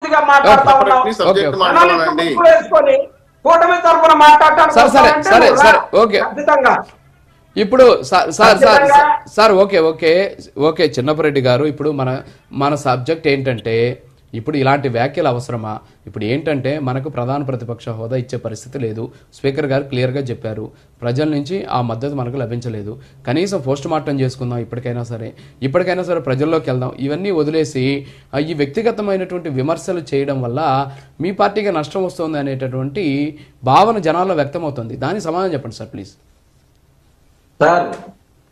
పూర్తిగా మాట్లాడుతా ఉన్నాం. వేసుకొని కూటమి తరఫున మాట్లాడటానికి ఖచ్చితంగా ఇప్పుడు సార్ ఓకే చిన్నపరెడ్డి గారు, ఇప్పుడు మన సబ్జెక్ట్ ఏంటంటే ఇప్పుడు ఇలాంటి వ్యాఖ్యలు అవసరమా? ఇప్పుడు ఏంటంటే మనకు ప్రధాన ప్రతిపక్ష హోదా ఇచ్చే పరిస్థితి లేదు. స్పీకర్ గారు క్లియర్గా చెప్పారు, ప్రజల నుంచి ఆ మద్దతు మనకు లభించలేదు. కనీసం పోస్ట్ మార్టం చేసుకుందాం, ఇప్పటికైనా సరే ప్రజల్లోకి వెళ్దాం. ఇవన్నీ వదిలేసి ఈ వ్యక్తిగతమైనటువంటి విమర్శలు చేయడం వల్ల మీ పార్టీకి నష్టం వస్తుంది అనేటటువంటి భావన జనాల్లో వ్యక్తమవుతుంది. దానికి సమాధానం చెప్పండి సార్ ప్లీజ్. సార్,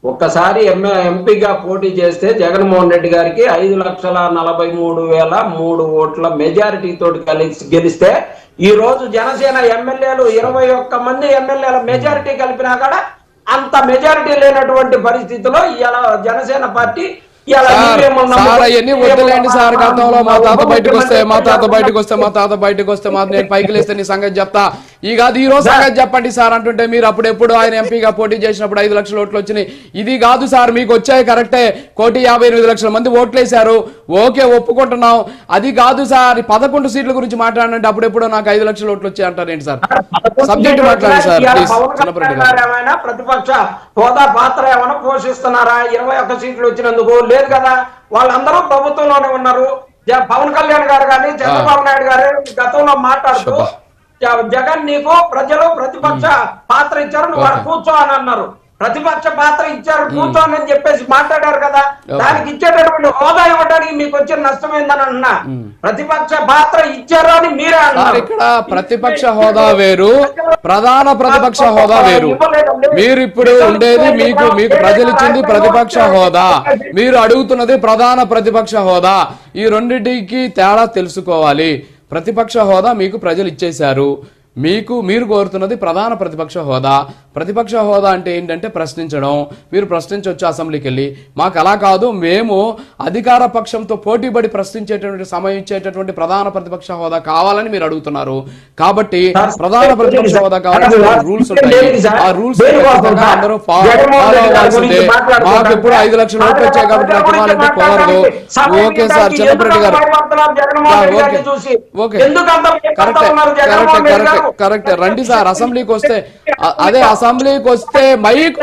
ఒక్కసారి ఎంపీగా పోటీ చేస్తే జగన్మోహన్ రెడ్డి గారికి 5,43,003 ఓట్ల మెజారిటీ తోటి గెలిస్తే ఈ రోజు జనసేన ఎమ్మెల్యేలు 21 మంది ఎమ్మెల్యేల మెజారిటీ కలిపినా కూడా అంత మెజారిటీ లేనటువంటి పరిస్థితిలో ఇలా జనసేన పార్టీ వద్దులేండి సార్. గతంలో మా తాత బయటకు వస్తే నేను పైకి లేస్తే నీ సంగతి చెప్తా, ఈ కాదు ఈ రోజు సంగతి చెప్పండి సార్ అంటుంటే మీరు అప్పుడెప్పుడు ఆయన ఎంపీగా పోటీ చేసినప్పుడు 5 లక్షల ఓట్లు వచ్చినాయి. ఇది కాదు సార్, మీకు వచ్చాయి కరెక్టే, 1,58,00,000 మంది ఓట్లేశారు, ఓకే ఒప్పుకుంటున్నాం. అది కాదు సార్, 11 సీట్ల గురించి మాట్లాడంటే అప్పుడెప్పుడు నాకు 5 లక్షల ఓట్లు వచ్చాయి అంటారేంటి సార్? సబ్జెక్ట్ మాట్లాడండి సార్ ప్లీజ్. ప్రతిపక్ష హోదా పాత్ర ఏమైనా పోషిస్తున్నారా? 21 సీట్లు వచ్చినందుకు లేదు కదా, వాళ్ళందరూ ప్రభుత్వంలోనే ఉన్నారు. పవన్ కళ్యాణ్ గారు కానీ చంద్రబాబు నాయుడు గారు గతంలో మాట్లాడుతూ జగన్ నీకు ప్రజలు ప్రతిపక్ష పాత్ర ఇచ్చారు, నువ్వు కూర్చో అని అన్నారు. ప్రతిపక్ష పాత్ర ఇచ్చారు కూర్చోని అని చెప్పేసి మాట్లాడారు కదా, దానికి ఇచ్చేటటువంటి హోదా ఇవ్వడానికి మీకు వచ్చిన నష్టం ఏందని అన్నా. ప్రతిపక్ష పాత్ర ఇచ్చారు అని మీరే అన్నారు. ఇక్కడ ప్రతిపక్ష హోదా వేరు, ప్రధాన ప్రతిపక్ష హోదా వేరు. మీరు ఇప్పుడు ఉండేది మీకు ప్రజలు ఇచ్చింది ప్రతిపక్ష హోదా, మీరు అడుగుతున్నది ప్రధాన ప్రతిపక్ష హోదా. ఈ రెండింటికి తేడా తెలుసుకోవాలి. ప్రతిపక్ష హోదా మీకు ప్రజలు ఇచ్చేశారు, మీరు కోరుతున్నది ప్రధాన ప్రతిపక్ష హోదా. ప్రతిపక్ష హోదా అంటే ఏంటంటే ప్రశ్నించడం, మీరు ప్రశ్నించవచ్చు అసెంబ్లీకి వెళ్ళి. మాకు అలా కాదు, మేము అధికార పక్షంతో పోటీపడి ప్రశ్నించేటటువంటి సమయం ఇచ్చేటటువంటి ప్రధాన ప్రతిపక్ష హోదా కావాలని మీరు అడుగుతున్నారు. కాబట్టి ప్రధాన ప్రతిపక్ష హోదా కావాలంటే రూల్స్ ఉంటాయి, ఆ రూల్స్ అందరూ ఫాలో అవ్వాల్సిందే. మాకు ఎప్పుడు 5 లక్షల ఓట్లు వచ్చాయి కాబట్టి నాకు ఇవ్వాలంటే కుదరదు. ఓకే సార్ చిన్నపరెడ్డి గారు, ఓకే కరెక్ట్ రండి సార్ అసెంబ్లీకి వస్తే. అదే అసెంబ్లీకి వస్తే మైక్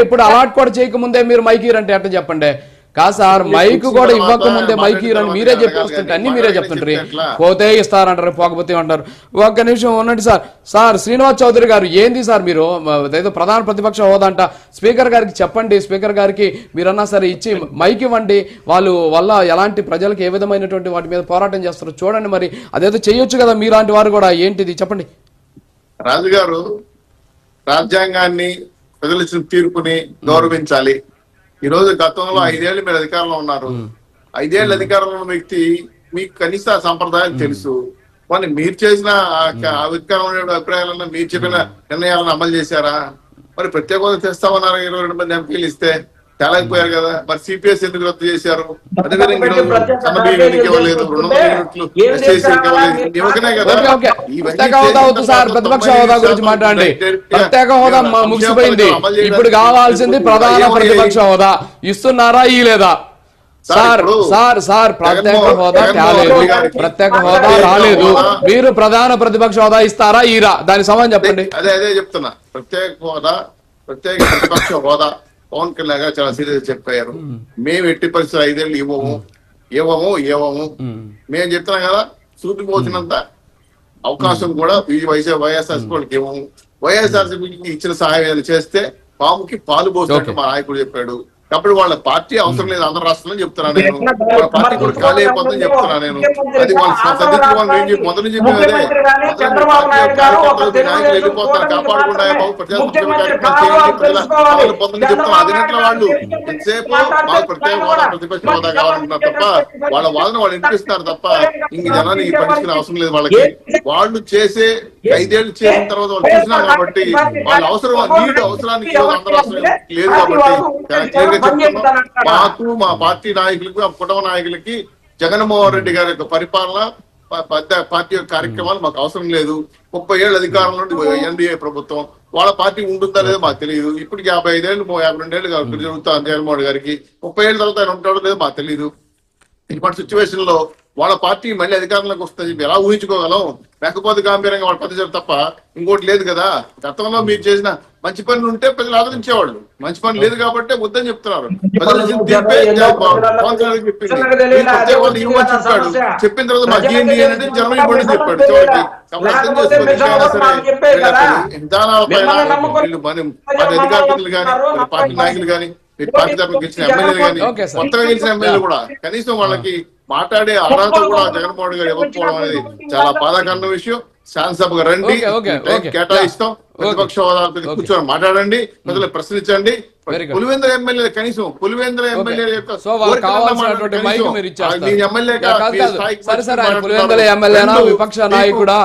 ఇప్పుడు అలాట్ కూడా చేయకముందే మీరు మైక్ ఇరంటే ఎట్లా చెప్పండి? కాదు సార్, మైక్ కూడా ఇవ్వకముందే మైక్ ఇరని మీరే చెప్పొస్తుంటే అన్ని మీరే చెప్తుంటారు. పోతే ఇస్తారంటారు, పోకపోతే అంటారు. ఒక్క నిమిషం ఉండండి సార్. శ్రీనివాస్ చౌదరి గారు, ఏంది సార్ మీరు ఏదో ప్రధాన ప్రతిపక్ష హోదా అంట, స్పీకర్ గారికి చెప్పండి, స్పీకర్ గారికి మీరన్నా సరే ఇచ్చి మైక్ ఇవ్వండి. వాళ్ళు వల్ల ఎలాంటి ప్రజలకు ఏ విధమైనటువంటి వాటి మీద పోరాటం చేస్తారో చూడండి. మరి అదేదో చేయొచ్చు కదా మీలాంటి వారు కూడా. ఏంటిది చెప్పండి. రాజుగారు, రాజ్యాంగాన్ని ప్రజలు ఇచ్చిన తీర్పుని గౌరవించాలి. ఈ రోజు గతంలో 5 ఏళ్ళు మీరు అధికారంలో ఉన్నారు. 5 ఏళ్ళు అధికారంలో ఉన్న వ్యక్తి మీకు కనీస సంప్రదాయాలు తెలుసు. కానీ మీరు చేసిన అధికారంలో అభిప్రాయాలను, మీరు చెప్పిన నిర్ణయాలను అమలు చేశారా? మరి ప్రత్యేక హోదా తెస్తామన్నారు 22 మంది ఎంపీలు ఇస్తే తేలకపోయారు కదా. మరి సిపిఎస్ ఎందుకు రద్దు చేశారు? అదేవిధంగా సన్నబియ్యం ఇవ్వలేదు, 200 యూనిట్లు ఇవ్వకనే కదా. ప్రత్యేక హోదా వద్దు సార్, ప్రతిపక్ష హోదా గురించి మాట్లాడండి. ప్రత్యేక హోదా ముగిసిపోయింది, ఇప్పుడు కావాల్సింది ప్రధాన ప్రతిపక్ష హోదా. ఇస్తున్నారా ఈ లేదా? సార్ ప్రత్యేక హోదా తేలేదు, ప్రత్యేక హోదా రాలేదు, మీరు ప్రధాన ప్రతిపక్ష హోదా ఇస్తారా ఈరా? దాని సమాధానం చెప్పండి. అదే చెప్తున్నా. ప్రత్యేక ప్రతిపక్ష హోదా పవన్ కళ్యాణ్ గారు చాలా సీరియస్ చెప్పారు. మేము ఎట్టి పరిస్థితులు 5 ఏళ్ళు ఇవ్వము. మేము చెప్తున్నాం కదా, సూటిపోతున్నంత అవకాశం కూడా వైఎస్ఆర్సీపీకి ఇవ్వము. వైఎస్ఆర్సీపీకి ఇచ్చిన సహాయం చేస్తే పాముకి పాలు పోసినట్టు మా నాయకుడు చెప్పాడు. కాబట్టి వాళ్ళ పార్టీ అవసరం లేదు ఆంధ్ర రాష్ట్రంలో చెప్తున్నాను నేను. వాళ్ళ పార్టీ కూడా ఖాళీ అయిపోతుందని చెప్తున్నాను నేను. అది వాళ్ళ సదికి మొదలు చెప్పేదే నాయకులు వెళ్ళిపోతారు, కాపాడుకుంటా చెప్తాను. అదినట్లు వాళ్ళు ఎంతసేపు మాకు ప్రత్యేక హోదా ప్రతిపక్ష హోదా కావాలంటున్నారు తప్ప వాళ్ళ వాళ్ళని వాళ్ళు వినిపిస్తున్నారు తప్ప ఇంక జనాన్ని పట్టించుకునే అవసరం లేదు వాళ్ళకి. వాళ్ళు చేసే 5 ఏళ్ళు చేసిన తర్వాత వాళ్ళు చూసినారు కాబట్టి వాళ్ళ అవసరానికి ఆంధ్ర రాష్ట్రం లేదు కాబట్టి మాకు, మా పార్టీ నాయకులకు, మా కుటుంబ నాయకులకి జగన్మోహన్ రెడ్డి గారి యొక్క పరిపాలన, పార్టీ యొక్క కార్యక్రమాలు మాకు అవసరం లేదు. 30 ఏళ్ళ అధికారంలో ఎన్డీఏ ప్రభుత్వం, వాళ్ళ పార్టీ ఉంటుందా లేదో మాకు తెలియదు. ఇప్పటికి 55 ఏళ్ళు 52 ఏళ్ళు జరుగుతా జగన్మోహన్ గారికి. 30 ఏళ్ళ తర్వాత ఆయన ఉంటాడో లేదో మాకు తెలియదు. ఇప్పటి సిచ్యువేషన్ లో వాళ్ళ పార్టీ మళ్ళీ అధికారంలోకి వస్తుంది ఎలా ఊహించుకోగలం? లేకపోతే గంభీరంగా వాళ్ళ పద్ధతి తప్ప ఇంకోటి లేదు కదా. గతంలో మీరు చేసిన మంచి పనులు ఉంటే ప్రజలు ఆదరించేవాళ్ళు, మంచి పని లేదు కాబట్టి వద్దని చెప్తున్నారు. ప్రజలు తీర్పే పవన్ కళ్యాణ్ చెప్పింది, చెప్పాడు. చెప్పిన తర్వాత మా జీఎన్డీ అంటే జనం ఇవ్వండి చెప్పాడు చివరికి. కాబట్టి అర్థం చేసుకోండి, ఇంకైనా సరే విధానాల పైన వీళ్ళు మన అధికార ప్రతినిధులు కానీ పార్టీ నాయకులు కానీ పార్టీ తరఫున గెలిచిన ఎమ్మెల్యేలు కానీ కొత్తగా గెలిచిన ఎమ్మెల్యేలు కూడా కనీసం వాళ్ళకి మాట్లాడే అర్హత కూడా జగన్మోహన్ గారు ఇవ్వకపోవడం అనేది చాలా బాధాకరమైన విషయం. శాసనసభకు రండి, కేటాయిస్తాం, ప్రతిపక్ష హోదా కూర్చొని మాట్లాడండి, ప్రజలు ప్రశ్నించండి. పులివెందుల ఎమ్మెల్యే కనీసం పులివెందుల ఎమ్మెల్యే యొక్క విపక్ష నాయకుడా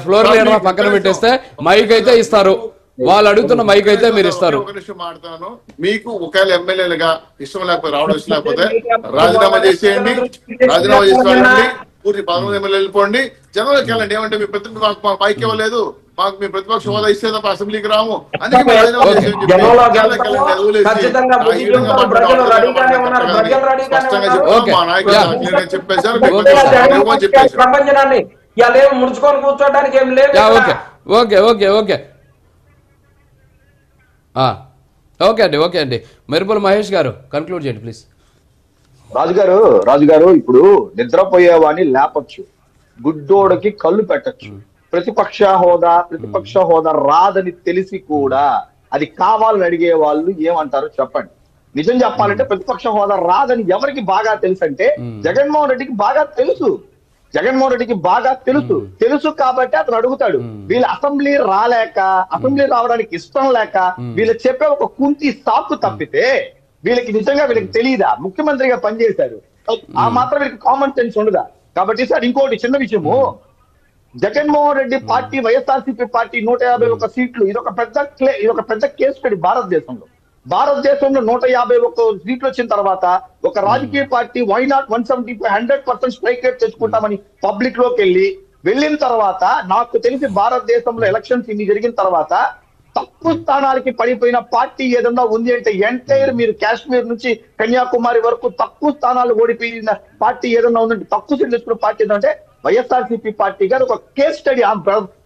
ఫ్లోర్ లీడర్ పక్కన పెట్టేస్తే మైక్ అయితే ఇస్తారు, వాళ్ళు అడుగుతున్న మైక్ అయితే మీరు ఇస్తారు. ఒక నిమిషం మాట్లాడతాను. మీకు ఒకవేళ ఎమ్మెల్యేలుగా ఇష్టం లేకపోతే రావడం ఇష్టం లేకపోతే రాజీనామా చేసేయండి, రాజీనామా చేసుకోండి, పూర్తి 13 ఎమ్మెల్యే వెళ్ళిపోండి, జనంలోకి వెళ్ళండి. ఏమంటే మీ ప్రతిపక్ష పైకి ఇవ్వలేదు, మాకు మీ ప్రతిపక్ష హోదా ఇస్తే తప్ప అసెంబ్లీకి రాము, అందుకే మా నాయకులు చెప్పేశారు, ప్రపంచాన్ని ఇలా ముడుచుకొని కూర్చోడానికి ఏం లేదు. ఓకే ఓకే ఓకే ఓకే అండి, ఓకే అండి. మెరుపుల మహేష్ గారు కన్క్లూడ్ చేయండి ప్లీజ్. రాజుగారు ఇప్పుడు నిద్రపోయేవాడిని లేపచ్చు, గుడ్డోడికి కళ్ళు పెట్టచ్చు. ప్రతిపక్ష హోదా రాదని తెలిసి కూడా అది కావాలని అడిగే వాళ్ళు ఏమంటారు చెప్పండి. నిజం చెప్పాలంటే ప్రతిపక్ష హోదా రాదని ఎవరికి బాగా తెలుసు అంటే జగన్మోహన్ రెడ్డికి బాగా తెలుసు. తెలుసు కాబట్టి అతను అడుగుతాడు. వీళ్ళ అసెంబ్లీ రావడానికి ఇష్టం లేక వీళ్ళు చెప్పే ఒక కుంటి సాకు తప్పితే వీళ్ళకి నిజంగా తెలియదా? ముఖ్యమంత్రిగా పనిచేశారు, ఆ మాత్రం వీళ్ళకి కామన్ సెన్స్ ఉండదా? కాబట్టి సార్ ఇంకోటి చిన్న విషయము, జగన్మోహన్ రెడ్డి పార్టీ వైఎస్ఆర్సీపీ పార్టీ 151 సీట్లు, ఇదొక పెద్ద కేసు స్టడీ భారతదేశంలో 151 సీట్లు వచ్చిన తర్వాత ఒక రాజకీయ party why not 175 100% strike rate తెచ్చుకుంటామని పబ్లిక్ లోకి వెళ్ళిన తర్వాత నాకు తెలిసి భారతదేశంలో ఎలక్షన్స్ ఇన్ని జరిగిన తర్వాత తక్కువ స్థానాలకి పడిపోయిన పార్టీ ఏదన్నా ఉంది అంటే ఎంటైర్ మీరు కాశ్మీర్ నుంచి కన్యాకుమారి వరకు తక్కువ స్థానాలు ఓడిపోయిన పార్టీ ఏదన్నా ఉందంటే, తక్కువ సీట్లు తెచ్చుకున్న పార్టీ ఏదంటే వైఎస్ఆర్సీపీ పార్టీ గారు ఒక కేస్ స్టడీ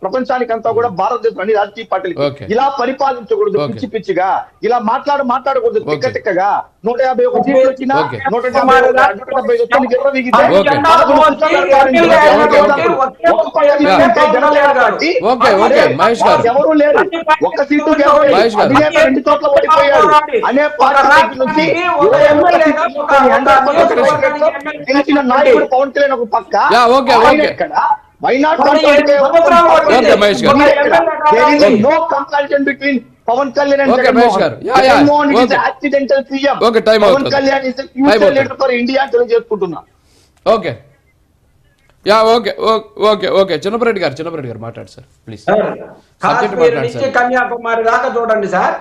ప్రపంచానికంతా కూడా భారతదేశం అన్ని రాజకీయ పార్టీలు ఇలా పరిపాలించకూడదు, పిచ్చిగా ఇలా మాట్లాడకూడదు, తిక్కగా 151 సీట్లు వచ్చినా 175 ఎవరు లేరు, ఒక్క సీటు 2 చోట్ల ఓడిపోయారు అనే పార్టీ నుంచి గెలిచిన నాయకుడు పవన్ కళ్యాణ్ ఒక పక్క, no comparison between Pawan Kalyan and Jagannathan. Jagannathan is the accidental CM. Pawan Kalyan is the future leader for India అని తెలియజేసుకుంటున్నా. Okay okay okay okay Chinnapareddy గారు మాట్లాడు సార్ ప్లీజ్. కాశ్మీర్ నుంచి కన్యాకుమారి దాకా చూడండి సార్,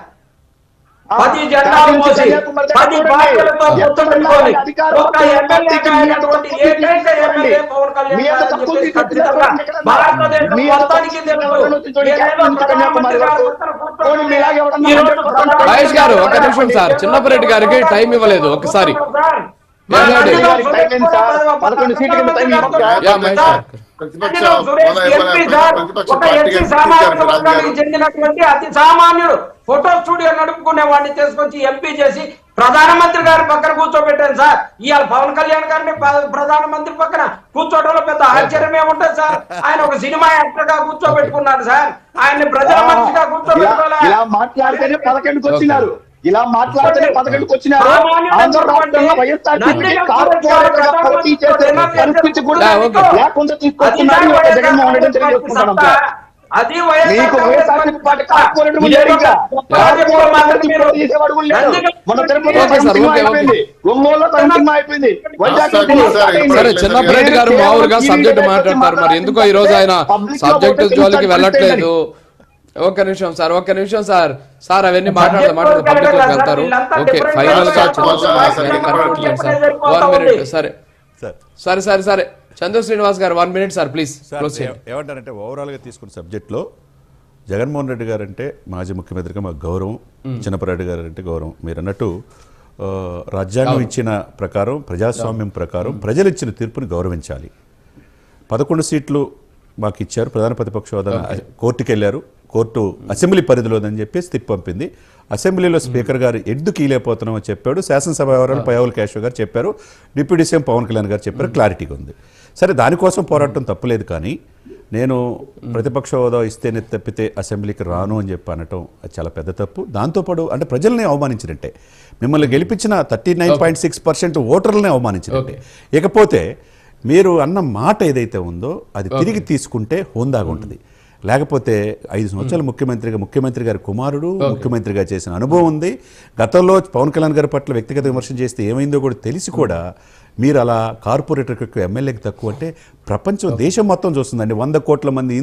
10 జెండాలు మోసి 10 పార్టీలతో గుర్తుపెట్టుకొని ఒక ఎమ్మెల్యేగా అయినటువంటి ఏకైక ఎమ్మెల్యే పవన్ కళ్యాణ్ గారు చెప్పేసి ఖచ్చితంగా భారతదేశం మొత్తానికి మహేష్ గారు ఒక నిమిషం సార్, చిన్నపరెడ్డి గారికి టైం ఇవ్వలేదు ఒకసారి. చెందినటువంటి అతి సామాన్యుడు ఫోటో స్టూడియో నడుపుకునే వాడిని తీసుకొచ్చి ఎంపీ చేసి ప్రధానమంత్రి గారి పక్కన కూర్చోబెట్టాను సార్. ఇవాళ పవన్ కళ్యాణ్ గారిని ప్రధానమంత్రి పక్కన కూర్చోవడంలో పెద్ద ఆశ్చర్యం ఏముంటుంది సార్? ఆయన ఒక సినిమా యాక్టర్ గా కూర్చోబెట్టుకున్నాడు సార్, ఆయన్ని ప్రజల మనిషిగా కూర్చోబెట్టుకోవాలి. ఇలా మాట్లాడితేనే 11కి వచ్చినారు, ఆంధ్ర రాష్ట్రంలో వైఎస్ఆర్సీపీ పోటీ చేసే పరిస్థితి కూడా లేకుండా తీసుకొస్తున్నారు జగన్మోహన్ రెడ్డి తెలియజేసుకుంటాం. అది మీకు వైఎస్ఆర్సీపీ పార్టీ కార్పొరేటర్ మన తిరుపతి అయిపోయింది, ఒంగోలులో సినిమా అయిపోయింది, సరే చిన్నపరెడ్డి గారు మామూలుగా సబ్జెక్ట్ మాట్లాడతారు, మరి ఎందుకో ఈ రోజు ఆయన సబ్జెక్ట్ జోలికి వెళ్ళట్లేదు. ఒక్క నిమిషం సార్ అవన్నీ మాట్లాడదాం పబ్లిక్ లోకి వెళ్తారు. ఓకే ఫైనల్ గా 1 minute. సరే చంద్ర శ్రీనివాస్ గారు 1 minute సార్ ప్లీజ్. ఏమంటారంటే ఓవరాల్ గా తీసుకున్న సబ్జెక్ట్ లో జగన్మోహన్ రెడ్డి గారు అంటే మాజీ ముఖ్యమంత్రిగా మాకు గౌరవం, చిన్నపరెడ్డి గారు అంటే గౌరవం. మీరు అన్నట్టు రాజ్యాంగం ఇచ్చిన ప్రకారం, ప్రజాస్వామ్యం ప్రకారం ప్రజలు ఇచ్చిన తీర్పుని గౌరవించాలి. 11 సీట్లు మాకు ఇచ్చారు, ప్రధాన ప్రతిపక్ష హోదా కోర్టుకు వెళ్ళారు, కోర్టు అసెంబ్లీ పరిధిలోదని చెప్పేసి తిప్పి పంపింది. అసెంబ్లీలో స్పీకర్ గారు ఎందుకు కీలేకపోతున్నామని చెప్పాడు, శాసనసభ వ్యవహారాలు పయ్యావుల కేశవ్ గారు చెప్పారు, డిప్యూటీ సీఎం పవన్ కళ్యాణ్ గారు చెప్పారు, క్లారిటీగా ఉంది. సరే, దానికోసం పోరాటం తప్పులేదు, కానీ నేను ప్రతిపక్ష హోదా ఇస్తేనే తప్పితే అసెంబ్లీకి రాను అని చెప్పి అనటం అది చాలా పెద్ద తప్పు. దాంతోపాటు అంటే ప్రజల్ని అవమానించినట్టే, మిమ్మల్ని గెలిపించిన 39.6% ఓటర్లని అవమానించినట్టే. ఇకపోతే మీరు అన్న మాట ఏదైతే ఉందో అది తిరిగి తీసుకుంటే హోందాగా ఉంటుంది. లేకపోతే 5 సంవత్సరాలు ముఖ్యమంత్రి గారి కుమారుడు, ముఖ్యమంత్రిగా చేసిన అనుభవం ఉంది. గతంలో పవన్ కళ్యాణ్ గారి పట్ల వ్యక్తిగత విమర్శన చేస్తే ఏమైందో కూడా తెలిసి కూడా మీరు అలా కార్పొరేటర్కి ఎక్కువ, ఎమ్మెల్యేకి తక్కువ అంటే ప్రపంచం, దేశం మొత్తం చూస్తుందండి. 100 కోట్ల మంది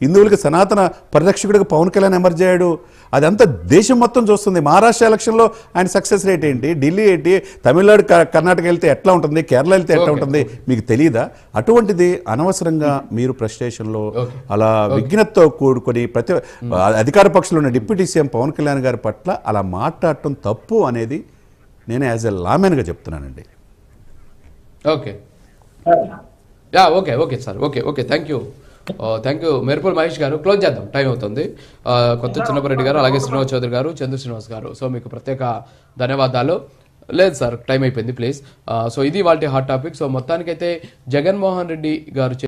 హిందువులకి సనాతన పరిరక్షకుడిగా పవన్ కళ్యాణ్ ఎమర్జ్ అయ్యాడు. అదంతా దేశం మొత్తం చూస్తుంది. మహారాష్ట్ర ఎలక్షన్లో ఆయన సక్సెస్ రేట్ ఏంటి, ఢిల్లీ ఏంటి, తమిళనాడు కర్ణాటక వెళ్తే ఎట్లా ఉంటుంది, కేరళ వెళ్తే ఎట్లా ఉంటుంది మీకు తెలియదా? అటువంటిది అనవసరంగా మీరు ఫ్రస్ట్రేషన్లో అలా విఘ్నతతో కూడుకొని అధికార పక్షంలో ఉన్న డిప్యూటీ సీఎం పవన్ కళ్యాణ్ గారి పట్ల అలా మాట్లాడటం తప్పు అనేది నేను యాజ్ ఎ లామెన్గా చెప్తున్నానండి. Okay okay sir, okay thank you మేర్పూల్ మహేష్ గారు. క్లోజ్ చేద్దాం, టైం అవుతుంది. కొత్త చిన్నపరెడ్డి గారు, అలాగే శ్రీనివాస్ చౌదరి గారు, చంద్ర శ్రీనివాస్ గారు, సో మీకు ప్రత్యేక ధన్యవాదాలు. లేదు సార్, టైం అయిపోయింది ప్లీజ్. సో ఇది వాళ్ళ హాట్ టాపిక్. సో మొత్తానికైతే జగన్మోహన్ రెడ్డి గారు